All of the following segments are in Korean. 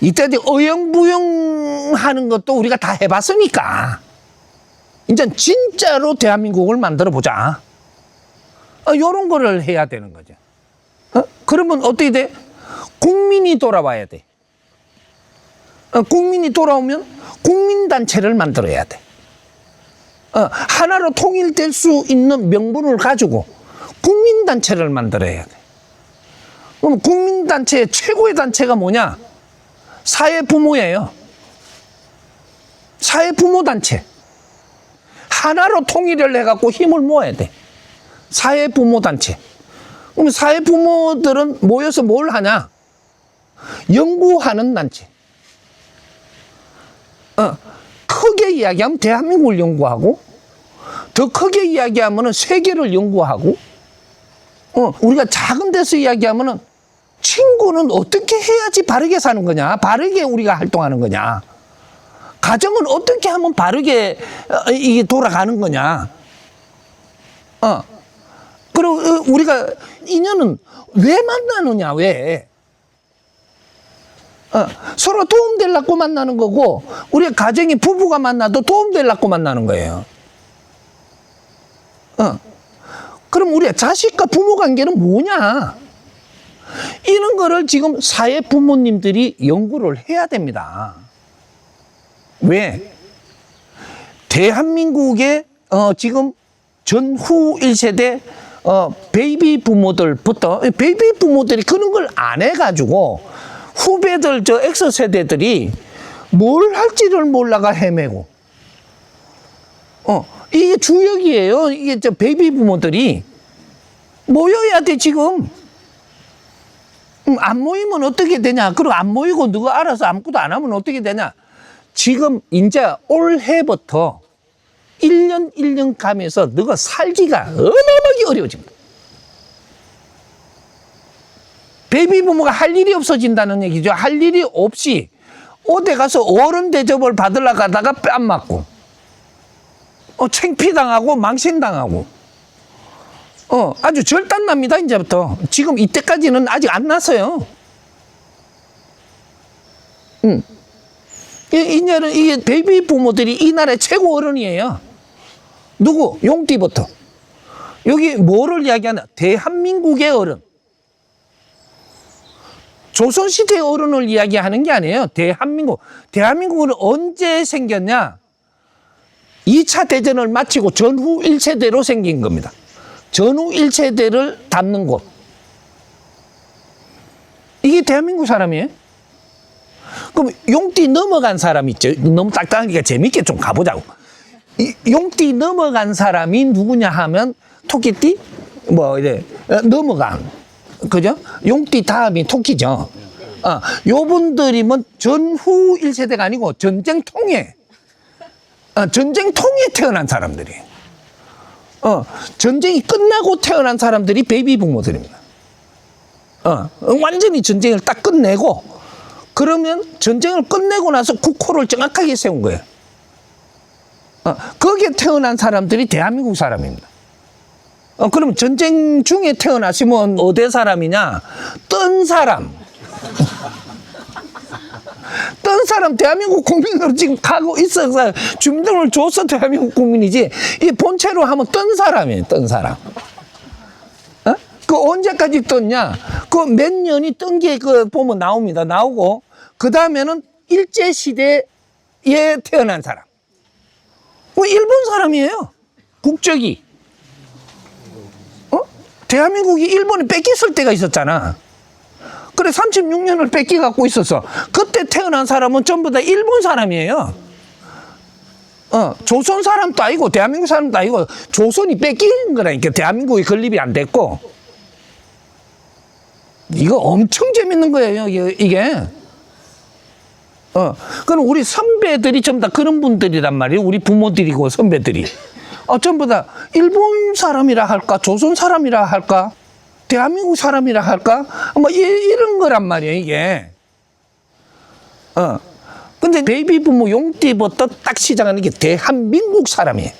이때 어영부영하는 것도 우리가 다 해봤으니까 이제 진짜로 대한민국을 만들어 보자. 요런 거를 해야 되는 거죠. 그러면 어떻게 돼? 국민이 돌아와야 돼. 국민이 돌아오면 국민단체를 만들어야 돼. 하나로 통일될 수 있는 명분을 가지고 국민단체를 만들어야 돼. 그럼 국민단체의 최고의 단체가 뭐냐? 사회부모예요. 사회부모단체. 하나로 통일을 해갖고 힘을 모아야 돼. 사회부모단체. 그럼 사회부모들은 모여서 뭘 하냐? 연구하는 단체. 크게 이야기하면 대한민국을 연구하고, 더 크게 이야기하면 세계를 연구하고, 우리가 작은 데서 이야기하면 친구는 어떻게 해야지 바르게 사는 거냐, 바르게 우리가 활동하는 거냐, 가정은 어떻게 하면 바르게 이게 돌아가는 거냐. 그리고 우리가 인연은 왜 만나느냐, 왜? 서로 도움되려고 만나는 거고, 우리 가정이 부부가 만나도 도움되려고 만나는 거예요. 그럼 우리 자식과 부모 관계는 뭐냐? 이런 거를 지금 사회 부모님들이 연구를 해야 됩니다. 왜? 대한민국의 지금 전후 1세대 베이비 부모들부터, 베이비 부모들이 그런 걸 안 해가지고 후배들, 저 X세대들이 뭘 할지를 몰라가 헤매고, 이게 주역이에요. 이게 저 베이비 부모들이 모여야 돼, 지금. 안 모이면 어떻게 되냐? 그리고 안 모이고 누가 알아서 아무것도 안 하면 어떻게 되냐? 지금 이제 올해부터 1년 1년 가면서 너가 살기가 어마어마하게 어려워집니다. 베이비 부모가 할 일이 없어진다는 얘기죠. 할 일이 없이 어디 가서 어른 대접을 받으려고 하다가 뺨 맞고, 창피당하고 망신당하고, 아주 절단납니다, 이제부터. 지금 이때까지는 아직 안 났어요. 이제는 이게 베이비 부모들이 이 나라의 최고 어른이에요. 누구? 용띠부터. 여기 뭐를 이야기하나? 대한민국의 어른. 조선시대 어른을 이야기하는 게 아니에요. 대한민국은 언제 생겼냐? 2차 대전을 마치고 전후 1세대로 생긴 겁니다. 전후 1세대를 담는 곳. 이게 대한민국 사람이에요? 그럼 용띠 넘어간 사람 있죠? 너무 딱딱하니까 재밌게 좀 가보자고. 용띠 넘어간 사람이 누구냐 하면 토끼띠? 이제 넘어간. 그죠? 용띠 다음이 토끼죠. 요분들이면 전후 1세대가 아니고 전쟁통에 태어난 사람들이. 전쟁이 끝나고 태어난 사람들이 베이비 부모들입니다. 완전히 전쟁을 딱 끝내고, 그러면 전쟁을 끝내고 나서 국호를 정확하게 세운 거예요. 거기에 태어난 사람들이 대한민국 사람입니다. 그럼 전쟁 중에 태어나시면 어디 사람이냐? 뜬 사람. 뜬 사람 대한민국 국민으로 지금 가고 있어서 주민등록을 줘서 대한민국 국민이지, 이 본체로 하면 뜬 사람이에요. 뜬 사람. 그 언제까지 떴냐? 그 몇 년이 뜬 게 보면 나옵니다. 나오고, 그 다음에는 일제시대에 태어난 사람. 일본 사람이에요. 국적이. 대한민국이 일본에 뺏겼을 때가 있었잖아. 그래, 36년을 뺏겨갖고 있었어. 그때 태어난 사람은 전부 다 일본 사람이에요. 조선 사람도 아니고 대한민국 사람도 아니고 조선이 뺏긴 거라니까. 대한민국이 건립이 안 됐고. 이거 엄청 재밌는 거예요, 이게. 그럼 우리 선배들이 전부 다 그런 분들이란 말이에요. 우리 부모들이고 선배들이. 전부 다 일본 사람이라 할까, 조선 사람이라 할까, 대한민국 사람이라 할까, 이런 거란 말이에요, 이게. 근데 베이비 부모 용띠부터 딱 시작하는 게 대한민국 사람이에요.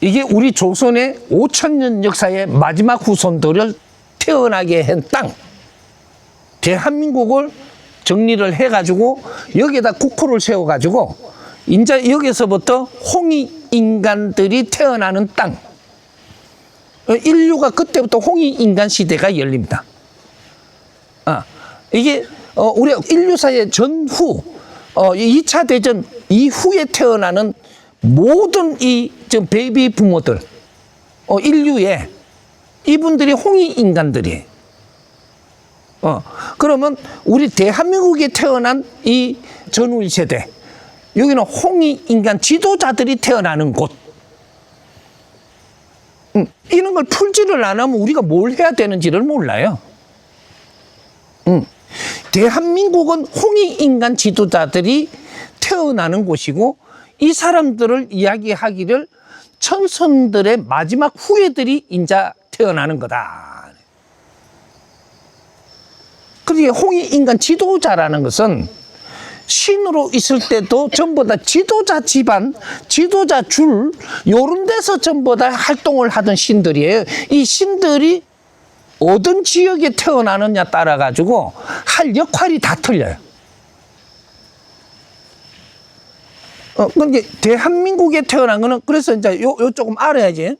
이게 우리 조선의 5,000년 역사의 마지막 후손들을 태어나게 한 땅. 대한민국을 정리를 해가지고 여기에다 국호를 세워가지고 이제 여기서부터 홍익인간들이 태어나는 땅, 인류가 그때부터 홍익인간 시대가 열립니다. 이게 우리가 인류사의 전후 2차 대전 이후에 태어나는 모든 이 베이비 부모들, 인류의 이분들이 홍익인간들이에요. 그러면 우리 대한민국에 태어난 이 전후 1세대, 여기는 홍익인간 지도자들이 태어나는 곳. 이런 걸 풀지를 안 하면 우리가 뭘 해야 되는지를 몰라요. 대한민국은 홍익인간 지도자들이 태어나는 곳이고, 이 사람들을 이야기하기를 천선들의 마지막 후예들이 인자 태어나는 거다. 그러니까 홍익인간 지도자라는 것은 신으로 있을 때도 전부 다 지도자 집안, 지도자 줄, 요런 데서 전부 다 활동을 하던 신들이에요. 이 신들이 어떤 지역에 태어나느냐 따라 가지고 할 역할이 다 틀려요. 근데 대한민국에 태어난 거는, 그래서 이제 요 조금 알아야지.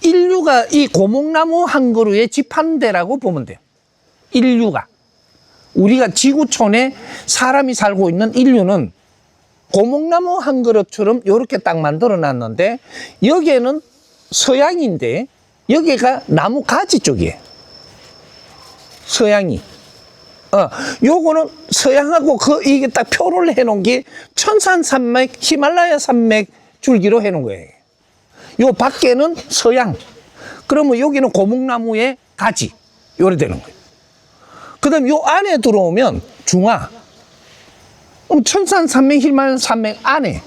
인류가 이 고목나무 한 그루의 집한대라고 보면 돼요. 인류가. 우리가 지구촌에 사람이 살고 있는 인류는 고목나무 한 그루처럼 이렇게 딱 만들어 놨는데, 여기에는 서양인데, 여기가 나무 가지 쪽이에요. 서양이. 요거는 서양하고 이게 딱 표를 해놓은 게 천산산맥, 히말라야 산맥 줄기로 해놓은 거예요. 요 밖에는 서양. 그러면 여기는 고목나무의 가지. 요래 되는 거예요. 그 다음에 요 안에 들어오면 중화. 그럼 천산산맥, 히말라야 산맥 안에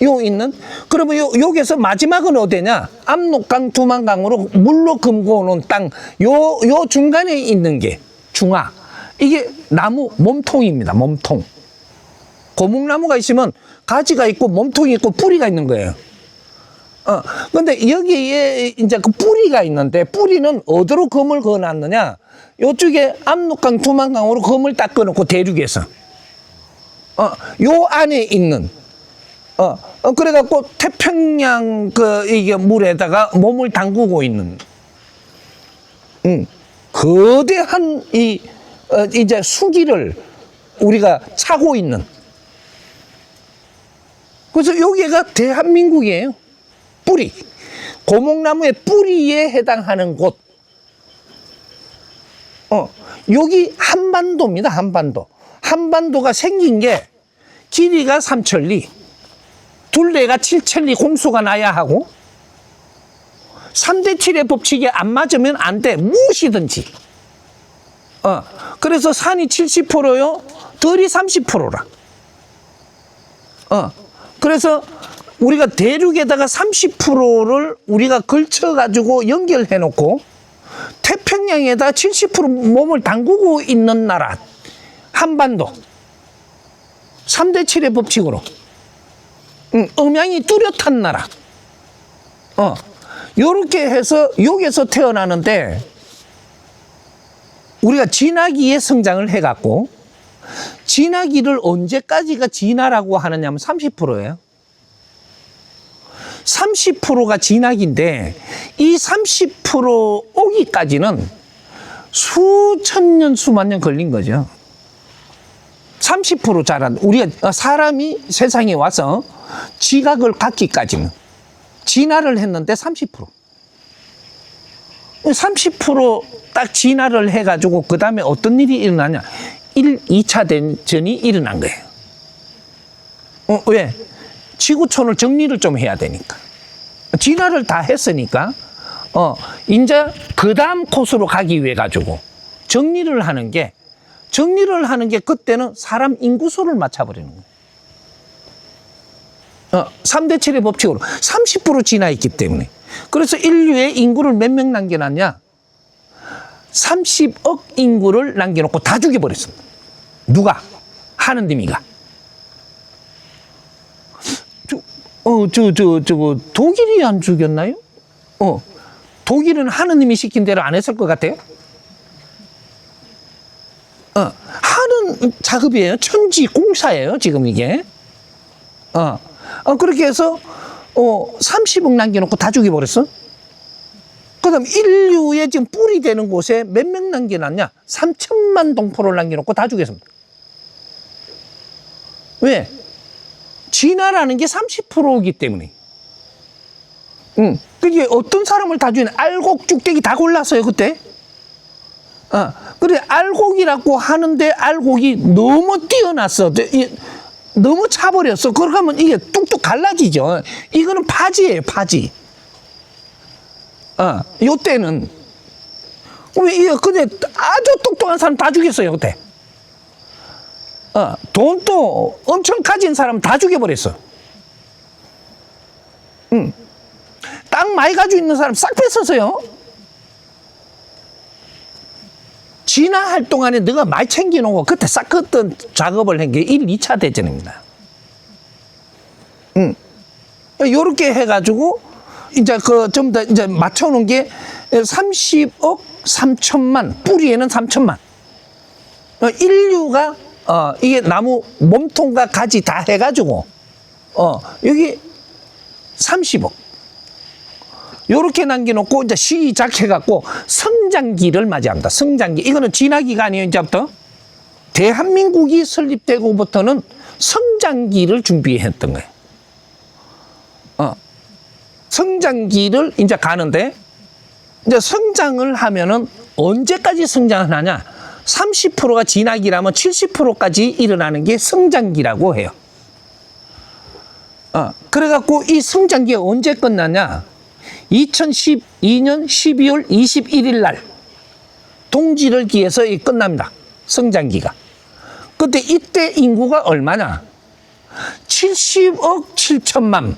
요 있는, 그러면 여기서 마지막은 어디냐? 압록강, 두만강으로 물로 금고 놓은 땅, 요 중간에 있는 게 중화. 이게 나무 몸통입니다. 몸통. 고목나무가 있으면 가지가 있고 몸통이 있고 뿌리가 있는 거예요. 근데 여기에 이제 그 뿌리가 있는데, 뿌리는 어디로 검을 그어놨느냐? 요쪽에 압록강, 두만강으로 검을 딱 그어놓고 대륙에서. 요 안에 있는, 그래갖고 태평양 이게 물에다가 몸을 담그고 있는, 거대한 이제 수기를 우리가 차고 있는. 그래서 여기가 대한민국이에요. 뿌리. 고목나무의 뿌리에 해당하는 곳. 여기 한반도입니다. 한반도. 한반도가 생긴 게 길이가 3천리, 둘레가 7천리 공수가 나야 하고, 3대 7의 법칙에 안 맞으면 안 돼. 무엇이든지. 그래서 산이 70%요, 들이 30%라. 그래서 우리가 대륙에다가 30%를 우리가 걸쳐가지고 연결해 놓고, 태평양에다 70% 몸을 담그고 있는 나라, 한반도. 3대 7의 법칙으로. 음양이 뚜렷한 나라. 요렇게 해서 여기서 태어나는데, 우리가 진화기에 성장을 해갖고, 진화기를 언제까지가 진화라고 하느냐면 30%예요. 30%가 진화기인데, 이 30% 오기까지는 수천 년, 수만 년 걸린 거죠. 30% 자란, 우리가 사람이 세상에 와서 지각을 갖기까지는 진화를 했는데 30%. 30% 진화를 해가지고 그 다음에 어떤 일이 일어나냐? 2차 대전이 일어난 거예요. 왜? 지구촌을 정리를 좀 해야 되니까. 진화를 다 했으니까, 이제 그 다음 코스로 가기 위해 가지고 정리를 하는 게 그때는 사람 인구수를 맞춰버리는 거예요. 3대 7의 법칙으로 30% 진화했기 때문에. 그래서 인류의 인구를 몇 명 남겨놨냐? 30억 인구를 남겨놓고 다 죽여버렸습니다. 누가? 하느님이가. 독일이 안 죽였나요? 독일은 하느님이 시킨 대로 안 했을 것 같아요? 하는 작업이에요. 천지 공사예요, 지금 이게. 그렇게 해서 30억 남겨놓고 다 죽여버렸어. 그 다음 인류의 지금 뿔이 되는 곳에 몇 명 남겨놨냐? 3천만 동포를 남겨놓고 다 죽였습니다. 왜? 진화라는 게 30%이기 때문에. 그게 어떤 사람을 다 죽이냐? 알곡, 쭉대기 다 골랐어요, 그때. 그래, 알곡이라고 하는데 알곡이 너무 뛰어났어. 너무 차버렸어. 그러면 이게 뚝뚝 갈라지죠. 이거는 파지예요, 파지. 요때는. 이게 근데 아주 똑똑한 사람 다 죽였어요, 그때. 돈도 엄청 가진 사람 다 죽여버렸어. 땅 많이 가지고 있는 사람 싹 뺐었어요. 진화할 동안에 너가 많이 챙겨놓고 그때 싹 걷던 작업을 한 게 1, 2차 대전입니다. 요렇게 해가지고 이제 전부 다 이제 맞춰놓은 게 30억 3천만, 뿌리에는 3천만. 인류가 이게 나무 몸통과 가지 다 해가지고 여기 30억. 요렇게 남겨놓고 이제 시작해갖고 성장기를 맞이합니다. 성장기. 이거는 진화기가 아니에요, 이제부터. 대한민국이 설립되고부터는 성장기를 준비했던 거예요. 성장기를 이제 가는데, 이제 성장을 하면은 언제까지 성장을 하냐? 30%가 진화기라면 70%까지 일어나는 게 성장기라고 해요. 그래갖고 이 성장기가 언제 끝나냐? 2012년 12월 21일 날 동지를 기해서 끝납니다. 성장기가. 그때 이때 인구가 얼마냐? 70억 7천만.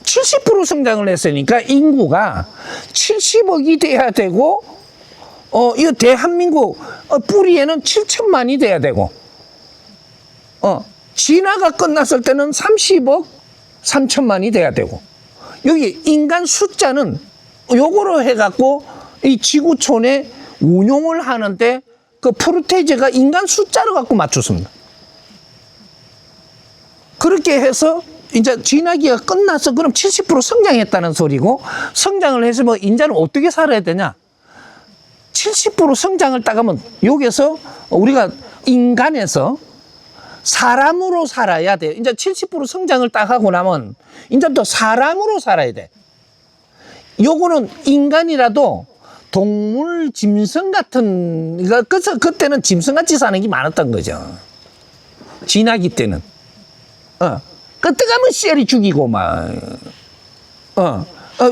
70% 성장을 했으니까 인구가 70억이 돼야 되고, 이거 대한민국 뿌리에는 7천만이 돼야 되고, 진화가 끝났을 때는 30억 3천만이 돼야 되고, 여기 인간 숫자는 요거로 해갖고 이 지구촌에 운용을 하는데 그 프로테이제가 인간 숫자를 갖고 맞췄습니다. 그렇게 해서 이제 진화기가 끝나서 그럼 70% 성장했다는 소리고, 성장을 해서 뭐 인자는 어떻게 살아야 되냐? 70% 성장을 따가면 여기서 우리가 인간에서 사람으로 살아야 돼. 이제 70% 성장을 딱 하고 나면 이제부터 사람으로 살아야 돼. 요거는 인간이라도 동물, 짐승 같은, 그래서 그때는 짐승같이 사는 게 많았던 거죠. 진화기 때는. 그때 가면 쎄리 죽이고 막,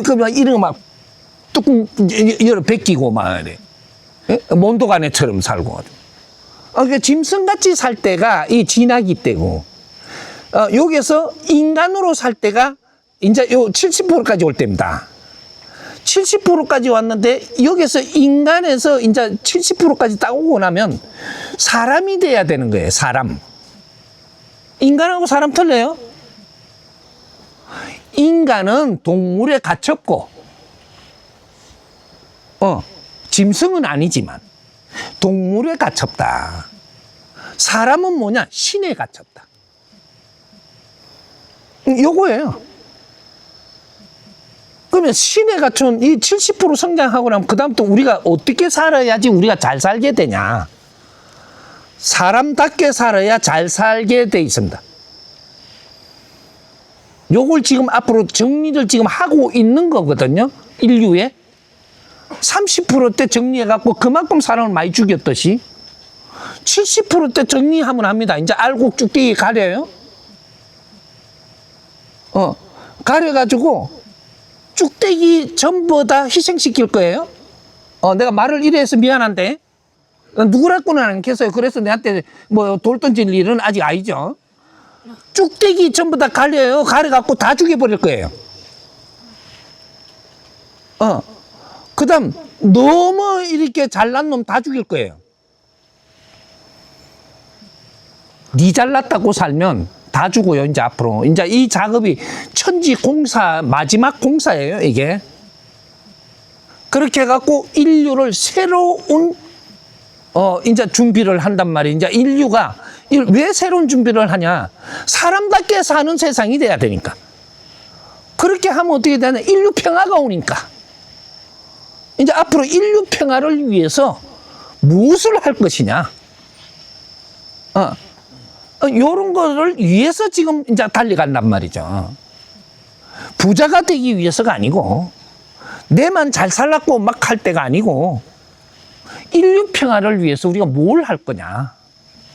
그러면 이런 거 막 뚜껑 열어 벗기고 막 이래. 몬도가네처럼 살고. 그러니까 짐승같이 살 때가 이 진화기 때고, 여기서 인간으로 살 때가 이제 요 70%까지 올 때입니다. 70%까지 왔는데 여기서 인간에서 이제 70%까지 딱 오고 나면 사람이 돼야 되는 거예요. 사람. 인간하고 사람 틀려요? 인간은 동물에 갇혔고, 짐승은 아니지만 동물에 갇혔다. 사람은 뭐냐? 신에 갇혔다. 요거예요. 그러면 신에 갇힌 이 70% 성장하고 나면 그다음부터 우리가 어떻게 살아야지 우리가 잘 살게 되냐? 사람답게 살아야 잘 살게 돼 있습니다. 요걸 지금 앞으로 정리를 지금 하고 있는 거거든요. 인류에 30%대 정리해갖고 그만큼 사람을 많이 죽였듯이 70%대 정리하면 합니다. 이제 알곡 쭉대기 가려요. 가려가지고 쭉대기 전부 다 희생시킬 거예요. 내가 말을 이래 해서 미안한데 누구라고는 안 겠어요. 그래서 내한테 뭐 돌 던질 일은 아직 아니죠. 쭉대기 전부 다 가려요. 가려갖고 다 죽여버릴 거예요. 그 다음 너무 이렇게 잘난 놈 다 죽일 거예요. 니 잘났다고 살면 다 주고요. 이제 앞으로 이제 이 작업이 천지 공사 마지막 공사예요. 이게 그렇게 해갖고 인류를 새로운 이제 준비를 한단 말이에요. 이제 인류가 왜 새로운 준비를 하냐? 사람답게 사는 세상이 돼야 되니까. 그렇게 하면 어떻게 되냐? 인류 평화가 오니까. 이제 앞으로 인류 평화를 위해서 무엇을 할 것이냐? 요런 거를 위해서 지금 이제 달려간단 말이죠. 부자가 되기 위해서가 아니고, 내만 잘 살았고 막 할 때가 아니고, 인류 평화를 위해서 우리가 뭘 할 거냐?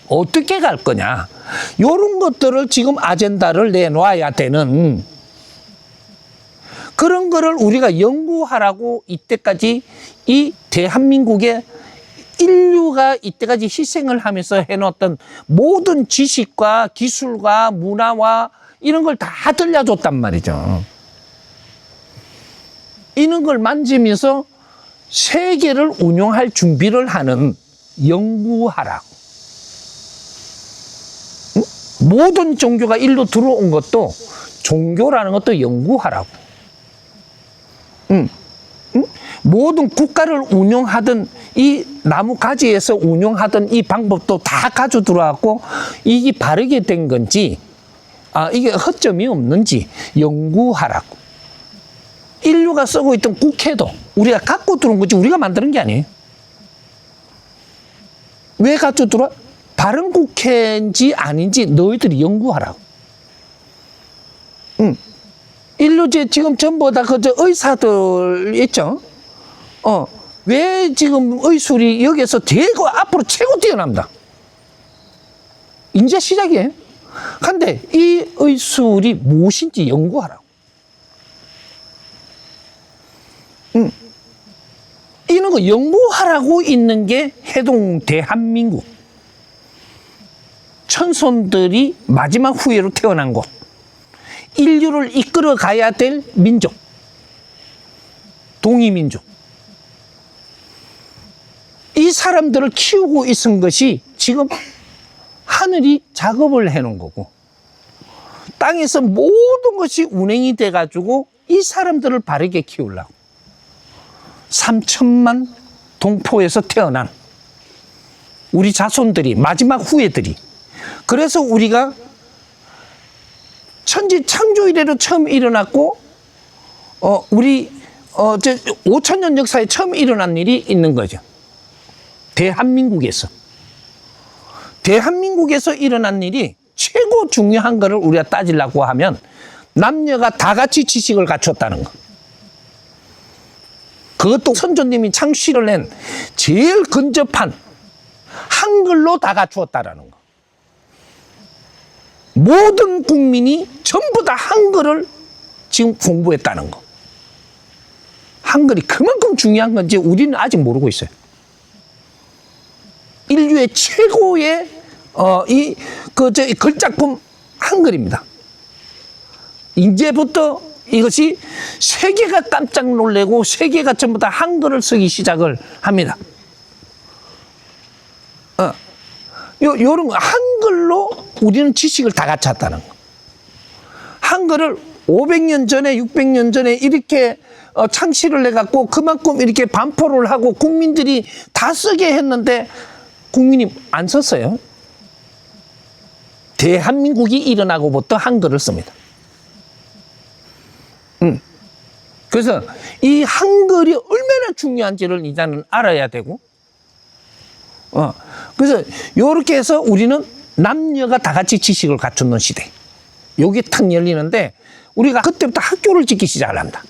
어떻게 갈 거냐? 요런 것들을 지금 아젠다를 내놔야 되는 그런 거를 우리가 연구하라고 이때까지 이 대한민국의 인류가 이때까지 희생을 하면서 해놓았던 모든 지식과 기술과 문화와 이런 걸 다 들려줬단 말이죠. 이런 걸 만지면서 세계를 운용할 준비를 하는 연구하라고. 응? 모든 종교가 일로 들어온 것도 종교라는 것도 연구하라고. 응? 응? 모든 국가를 운영하던 이 나무 가지에서 운영하던 이 방법도 다 가져 들어왔고 이게 바르게 된 건지 이게 허점이 없는지 연구하라고. 인류가 쓰고 있던 국회도 우리가 갖고 들어온 거지 우리가 만드는 게 아니에요. 왜 갖고 들어와? 바른 국회인지 아닌지 너희들이 연구하라고. 인류제 지금 전부 다 그저 의사들 있죠? 왜 지금 의술이 여기서 대거 앞으로 최고 뛰어납니다. 이제 시작이에요. 근데 이 의술이 무엇인지 연구하라고. 이런 거 연구하라고 있는 게 해동 대한민국. 천손들이 마지막 후예로 태어난 곳. 인류를 이끌어 가야 될 민족. 동이민족. 이 사람들을 키우고 있은 것이 지금 하늘이 작업을 해놓은 거고 땅에서 모든 것이 운행이 돼가지고 이 사람들을 바르게 키우려고 3천만 동포에서 태어난 우리 자손들이 마지막 후예들이 그래서 우리가 천지 창조 이래로 처음 일어났고 우리 5천년 역사에 처음 일어난 일이 있는 거죠. 대한민국에서 일어난 일이 최고 중요한 거를 우리가 따지려고 하면 남녀가 다 같이 지식을 갖췄다는 거. 그것도 선조님이 창시를 낸 제일 근접한 한글로 다 갖추었다라는 거. 모든 국민이 전부 다 한글을 지금 공부했다는 거. 한글이 그만큼 중요한 건지 우리는 아직 모르고 있어요. 인류의 최고의 글작품 한글입니다. 이제부터 이것이 세계가 깜짝 놀래고 세계가 전부 다 한글을 쓰기 시작을 합니다. 요런 거 한글로 우리는 지식을 다 갖췄다는 거. 한글을 500년 전에 600년 전에 이렇게 창시를 해갖고 그만큼 이렇게 반포를 하고 국민들이 다 쓰게 했는데 국민이 안 썼어요. 대한민국이 일어나고부터 한글을 씁니다. 그래서 이 한글이 얼마나 중요한지를 이제는 알아야 되고, 그래서 이렇게 해서 우리는 남녀가 다 같이 지식을 갖추는 시대. 요게 탁 열리는데 우리가 그때부터 학교를 짓기 시작을 합니다.